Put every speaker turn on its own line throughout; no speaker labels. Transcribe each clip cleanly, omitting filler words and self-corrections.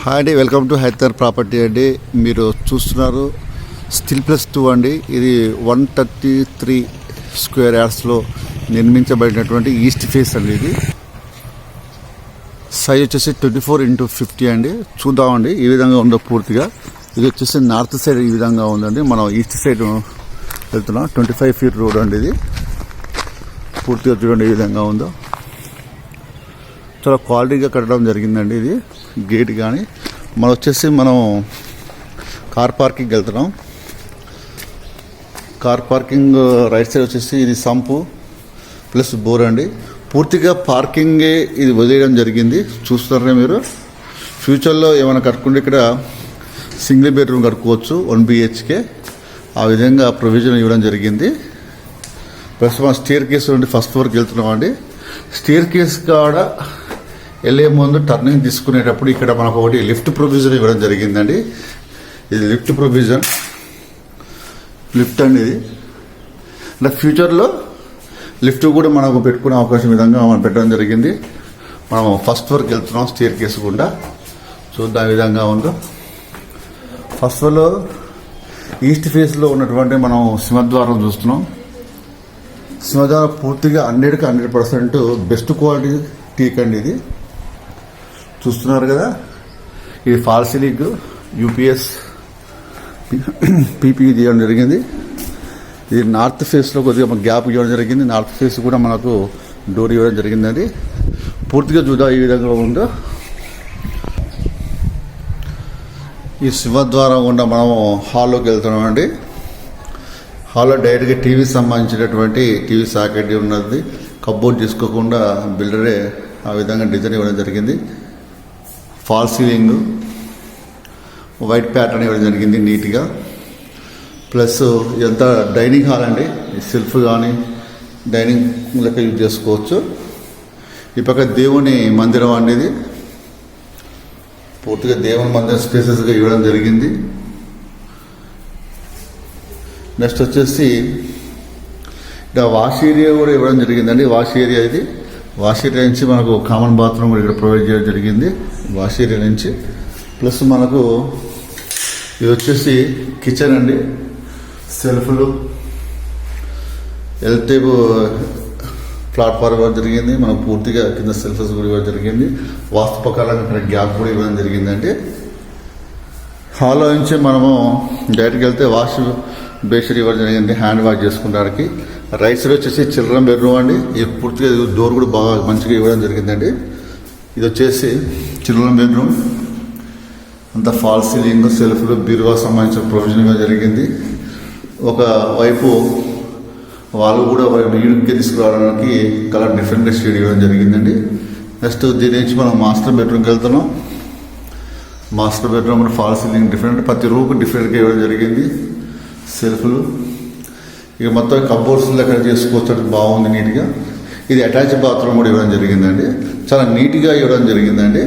Hi అండి, welcome to Hyder property అండి. మీరు చూస్తున్నారు స్టిల్ ప్లస్ 2 అండి. ఇది 133 స్క్వేర్ యార్డ్స్లో నిర్మించబడినటువంటి ఈస్ట్ ఫేస్ అండి. ఇది సైజ్ వచ్చేసి 24x50 అండి. చూద్దామండి ఈ విధంగా ఉందో పూర్తిగా. ఇది వచ్చేసి నార్త్ సైడ్ ఈ విధంగా ఉందండి. మనం ఈస్ట్ సైడ్ వెళ్తున్నాం. 25 ఫీట్ రోడ్ అండి. ఇది పూర్తిగా చూడండి ఈ విధంగా ఉందో. చాలా క్వాలిటీగా కట్టడం జరిగిందండి. ఇది గేట్ కానీ మనం కార్ పార్కింగ్ వెళ్తున్నాం. కార్ పార్కింగ్ రైట్ సైడ్ వచ్చేసి ఇది సంపు ప్లస్ బోర్ అండి. పూర్తిగా పార్కింగే ఇది వదిలేయడం జరిగింది. చూస్తున్నారే మీరు. ఫ్యూచర్లో ఏమైనా కట్టుకుంటే ఇక్కడ సింగిల్ బెడ్రూమ్ కట్టుకోవచ్చు 1 BHK. ఆ విధంగా ప్రొవిజన్ ఇవ్వడం జరిగింది. ప్రస్తుతం మనం స్టేర్ కేస్ నుండి ఫస్ట్ ఫ్లోర్కి వెళ్తున్నాం అండి. స్టేర్ కేస్ కాడ వెళ్ళే ముందు టర్నింగ్ తీసుకునేటప్పుడు ఇక్కడ మనకు ఒకటి లిఫ్ట్ ప్రొవిజన్ ఇవ్వడం జరిగిందండి. ఇది లిఫ్ట్ ప్రొవిజన్, లిఫ్ట్ అండి. ఇది అంటే ఫ్యూచర్లో లిఫ్ట్ కూడా మనకు పెట్టుకునే అవకాశం విధంగా మనం పెట్టడం జరిగింది. మనం ఫస్ట్ ఫ్లోర్కి వెళ్తున్నాం స్టేర్ కేసు గుండా. చూద్దాం ఈ విధంగా ఉందో. ఫస్ట్ ఫ్లోర్లో ఈస్ట్ ఫేస్లో ఉన్నటువంటి మనం సింహద్వారం చూస్తున్నాం. సింహద్వారం పూర్తిగా 100కి 100% బెస్ట్ క్వాలిటీ టీక్ అండి. ఇది చూస్తున్నారు కదా. ఇది ఫాల్ సీలింగ్ UPS PP తీయడం జరిగింది. ఇది నార్త్ ఫేస్లో కొద్దిగా గ్యాప్ ఇవ్వడం జరిగింది. నార్త్ ఫేస్ కూడా మనకు డోర్ ఇవ్వడం జరిగిందండి. పూర్తిగా చూద్దాం ఈ విధంగా ఉందో. ఈ సింహద్వారం గుండా మనం హాల్లోకి వెళ్తున్నాం అండి. హాల్లో డైరెక్ట్గా టీవీకి సంబంధించినటువంటి టీవీ సాకెట్ ఉన్నది. కప్బోర్డ్ తీసుకోకుండా బిల్డరే ఆ విధంగా డిజైన్ ఇవ్వడం జరిగింది. ఫాల్ సీలింగ్ వైట్ ప్యాటర్న్ ఇవ్వడం జరిగింది నీట్గా. ప్లస్ ఇదంతా డైనింగ్ హాల్ అండి. సెల్ఫ్ కానీ డైనింగ్ లెక్క యూజ్ చేసుకోవచ్చు. ఈ పక్క దేవుని మందిరం అనేది పూర్తిగా దేవుని మందిరం స్పేసెస్గా ఇవ్వడం జరిగింది. నెక్స్ట్ వచ్చేసి ఇక్కడ వాష్ ఏరియా కూడా ఇవ్వడం జరిగిందండి. వాష్ ఏరియా ఇది. వాష్ ఏరియా నుంచి మనకు కామన్ బాత్రూమ్ కూడా ఇక్కడ ప్రొవైడ్ చేయడం జరిగింది. వాష్ ఏరియా నుంచి ప్లస్ మనకు ఇది వచ్చేసి కిచెన్ అండి. సెల్ఫ్లు ఎల్టేబు ప్లాట్ఫామ్ ఇవ్వడం జరిగింది. మనం పూర్తిగా కింద సెల్ఫ్స్ కూడా ఇవ్వడం జరిగింది. వాస్తు ప్రకారంగా ఇక్కడ గ్యాప్ కూడా ఇవ్వడం జరిగిందండి. హాల్లో నుంచి మనము డైరెక్ట్కి వెళ్తే వాష్ బేసిన్ ఇవ్వడం జరిగింది హ్యాండ్ వాష్ చేసుకోవడానికి. రైట్ సైడ్ వచ్చేసి చిల్డ్రన్ బెడ్రూమ్ అండి. ఇది పూర్తిగా డోర్ కూడా బాగా మంచిగా ఇవ్వడం జరిగిందండి. ఇది వచ్చేసి చిల్డ్రన్ బెడ్రూమ్. అంతా ఫాల్ సీలింగ్ సెల్ఫ్లు బీరువా సంబంధించిన ప్రొవిజన్ ఇవ్వడం జరిగింది. ఒక వైపు వాళ్ళు కూడా యూనిట్గా తీసుకురావడానికి కలర్ డిఫరెంట్ షేడ్ ఇవ్వడం జరిగిందండి. నెక్స్ట్ దీని నుంచి మనం మాస్టర్ బెడ్రూమ్కి వెళ్తున్నాం. Master bedroom fall ceiling different, ప్రతి రూమ్కి డిఫరెంట్గా ఇవ్వడం జరిగింది. సెల్ఫ్లు ఇక మొత్తం కబోర్డ్స్ లెక్క చేసుకోవచ్చు. బాగుంది నీట్గా. ఇది అటాచ్ బాత్రూమ్ కూడా ఇవ్వడం జరిగిందండి. చాలా నీట్గా ఇవ్వడం జరిగిందండి.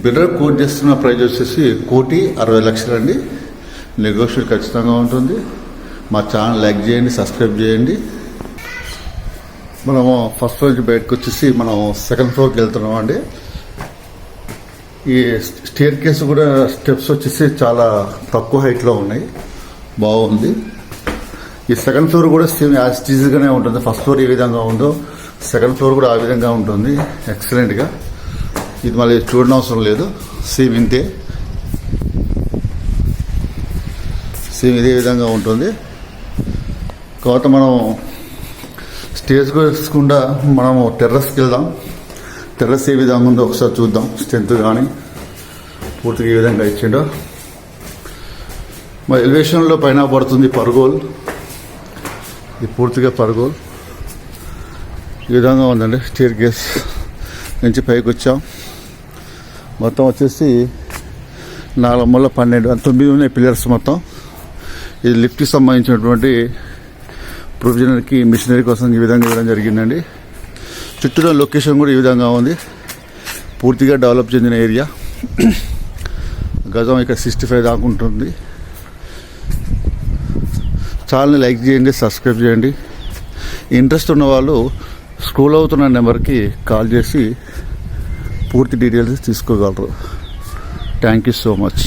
బిల్డర్ కోట్ చేస్తున్న ప్రైస్ వచ్చేసి 1,60,00,000 అండి. నెగోషియేట్ ఖచ్చితంగా ఉంటుంది. మా ఛానల్ లైక్ చేయండి, సబ్స్క్రైబ్ చేయండి. మనము ఫస్ట్ ఫ్లోర్ నుంచి బయటకు వచ్చేసి మనం సెకండ్ ఫ్లోర్కి వెళ్తున్నాం అండి. ఈ స్టేర్ కేసు కూడా స్టెప్స్ వచ్చేసి చాలా తక్కువ హైట్లో ఉన్నాయి. బాగుంది. ఈ సెకండ్ ఫ్లోర్ కూడా సేమ్ యాజ్ టీజీగానే ఉంటుంది. ఫస్ట్ ఫ్లోర్ ఏ విధంగా ఉందో సెకండ్ ఫ్లోర్ కూడా ఆ విధంగా ఉంటుంది. ఎక్సలెంట్గా. ఇది మళ్ళీ చూడనవసరం లేదు. సేమ్ ఇంతే, సేమ్ ఇదే విధంగా ఉంటుంది. తర్వాత మనం స్టేజ్ వేసుకుండా మనము టెర్రస్కి వెళ్దాం. టెర్రస్ ఏ విధంగా ఉందో ఒకసారి చూద్దాం. స్ట్రెంత్ కానీ పూర్తిగా ఏ విధంగా ఇచ్చిండో. మా ఎలివేషన్లో పైన పడుతుంది పర్గోల్. ఇది పూర్తిగా పర్గోల్ ఈ విధంగా ఉందండి. స్టేర్ కేస్ నుంచి పైకి వచ్చాం. మొత్తం వచ్చేసి 4 మూల 12 9 ఉన్నాయి పిల్లర్స్ మొత్తం. ఇది లిఫ్ట్కి సంబంధించినటువంటి ప్రొవిజనర్కి మిషనరీ కోసం ఈ విధంగా ఇవ్వడం జరిగిందండి. చుట్టూ లొకేషన్ కూడా ఈ విధంగా ఉంది. పూర్తిగా డెవలప్ చెందిన ఏరియా. గజం ఇక్కడ 65 దాకా ఉంటుంది. ఛానల్ని లైక్ చేయండి, సబ్స్క్రైబ్ చేయండి. ఇంట్రెస్ట్ ఉన్న వాళ్ళు స్క్రోల్ అవుతున్న నెంబర్కి కాల్ చేసి పూర్తి డీటెయిల్స్ తీసుకోగలరు. Thank you so much.